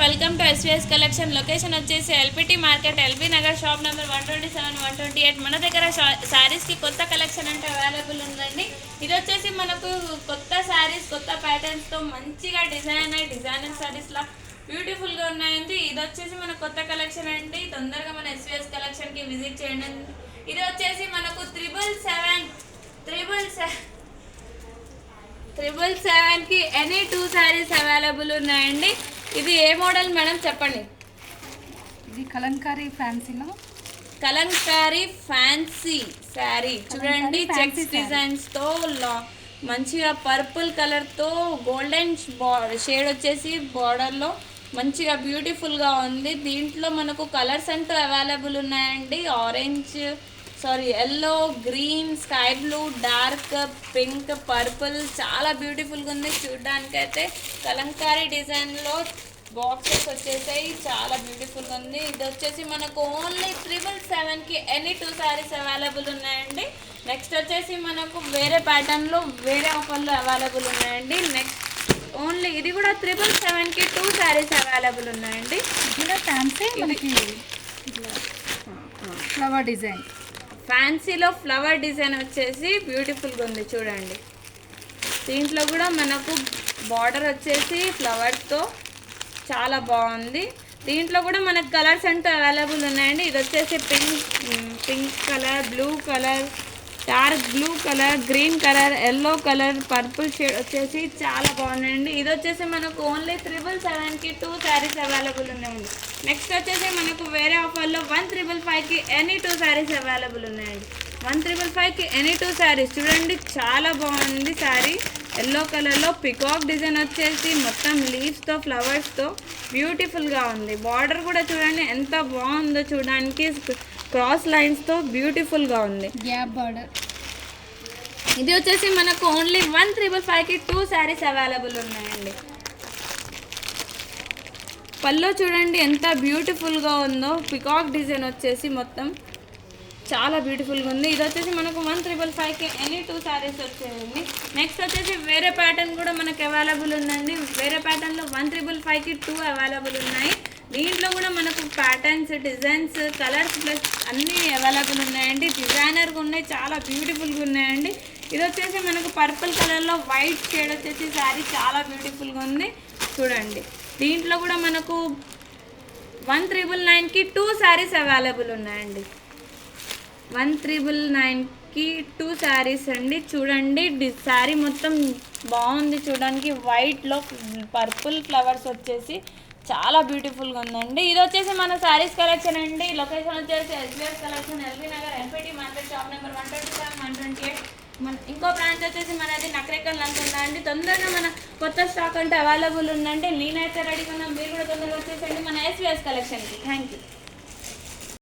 Welcome to SVS collection. Location వచ్చేసి LPT market, LB Nagar, shop number 127, 128. మన దగ్గర శారీస్కి కొత్త కలెక్షన్ అంటే అవైలబుల్ ఉందండి. ఇది వచ్చేసి మనకు కొత్త శారీస్, కొత్త ప్యాటర్న్స్తో మంచిగా డిజైనర్ శారీస్లా బ్యూటిఫుల్గా ఉన్నాయండి. ఇది వచ్చేసి మన కొత్త కలెక్షన్ అండి. తొందరగా మన ఎస్విఎస్ కలెక్షన్కి విజిట్ చేయండి. ఇది వచ్చేసి మనకు 777కి ఎనీ 2 శారీస్ అవైలబుల్ ఉన్నాయండి. ఇది ఏ మోడల్ మేడం చెప్పండి? ఇది కలంకారీ ఫ్యాన్సీలో కలంకారీ ఫ్యాన్సీ శారీ చూడండి. చెక్స్ డిజైన్స్తో మంచిగా పర్పుల్ కలర్తో గోల్డెన్ షేడ్ వచ్చేసి బార్డర్లో మంచిగా బ్యూటిఫుల్గా ఉంది. దీంట్లో మనకు కలర్స్ అంటూ అవైలబుల్ ఉన్నాయండి. Yellow, green, sky blue, dark pink, purple చాలా బ్యూటిఫుల్గా ఉంది. చూడడానికైతే కలంకారీ డిజైన్లో బాక్సెస్ వచ్చేసాయి, చాలా బ్యూటిఫుల్గా ఉంది. ఇది వచ్చేసి మనకు ఓన్లీ 777కి ఎనీ 2 శారీస్ అవైలబుల్ ఉన్నాయండి. నెక్స్ట్ వచ్చేసి మనకు వేరే ప్యాటర్న్లో వేరే ఆఫర్లో అవైలబుల్ ఉన్నాయండి. నెక్స్ట్ ఓన్లీ ఇది కూడా 777కి 2 శారీస్ అవైలబుల్ ఉన్నాయండి. ఇది ఫ్యాన్సీ మనకి ఫ్లవర్ డిజైన్, ఫ్యాన్సీలో ఫ్లవర్ డిజైన్ వచ్చేసి బ్యూటిఫుల్గా ఉంది చూడండి. దీంట్లో కూడా మనకు బార్డర్ వచ్చేసి ఫ్లవర్స్తో చాలా బాగుంది. దీంట్లో కూడా మనకు కలర్స్ అంటూ అవైలబుల్ ఉన్నాయండి. ఇది వచ్చేసి pink colour, blue colour, dark blue colour, green colour, yellow colour, purple shade వచ్చేసి చాలా బాగున్నాయండి. ఇది వచ్చేసి మనకు ఓన్లీ 777కి 2 శారీస్ అవైలబుల్ ఉన్నాయండి. నెక్స్ట్ వచ్చేసి మనకు వేరే ఆఫర్లో 1555కి ఎనీ 2 శారీస్ అవైలబుల్ ఉన్నాయండి. 1555కి ఎనీ 2 శారీస్ చూడండి, చాలా బాగుంది శారీ. ఎల్లో కలర్లో పికాక్ డిజైన్ వచ్చేసి మొత్తం లీవ్స్తో ఫ్లవర్స్తో బ్యూటిఫుల్గా ఉంది. బార్డర్ కూడా చూడండి ఎంత బాగుందో, చూడడానికి క్రాస్ లైన్స్తో బ్యూటిఫుల్గా ఉంది, గ్యాప్ బార్డర్. ఇది వచ్చేసి మనకు ఓన్లీ 1555కి 2 శారీస్ అవైలబుల్ ఉన్నాయండి. పల్లో చూడండి ఎంత బ్యూటిఫుల్గా ఉందో, పికాక్ డిజైన్ వచ్చేసి మొత్తం చాలా బ్యూటిఫుల్గా ఉంది. ఇది వచ్చేసి మనకు 1555కి ఎనీ 2 శారీస్ వచ్చేయండి. నెక్స్ట్ వచ్చేసి వేరే ప్యాటర్న్ కూడా మనకు అవైలబుల్ ఉందండి. వేరే ప్యాటర్న్లో 1555కి 2 అవైలబుల్ ఉన్నాయి. దీంట్లో కూడా మనకు ప్యాటర్న్స్, డిజైన్స్, కలర్స్ ప్లస్ అన్నీ అవైలబుల్ ఉన్నాయండి. డిజైనర్గా ఉన్నాయి, చాలా బ్యూటిఫుల్గా ఉన్నాయండి. ఇది వచ్చేసి మనకు పర్పుల్ కలర్లో వైట్ షేడ్ వచ్చేసి శారీ చాలా బ్యూటిఫుల్గా ఉంది చూడండి. దీంట్లో కూడా మనకు 1999కి 2 శారీస్ అవైలబుల్ ఉన్నాయండి. 1999కి 2 శారీస్ అండి. చూడండి శారీ మొత్తం బాగుంది చూడడానికి, వైట్లో పర్పుల్ ఫ్లవర్స్ వచ్చేసి చాలా బ్యూటిఫుల్గా ఉందండి. ఇది వచ్చేసి మన శారీస్ కలెక్షన్ అండి. లొకేషన్ వచ్చేసి SVS collection, LB Nagar, LPT market, shop number 127, 128. ఇంకో బ్రాంచ్ వచ్చేసి మనది నకరేకల్ నందుందా అండి. తొందరగా మన కొత్త స్టాక్ అంటే అవైలబుల్ ఉందంటే నేనైతే రెడీగా ఉన్నా, మీరు కూడా తొందరగా వచ్చేసండి మన ఎస్విఎస్ కలెక్షన్కి. Thank you.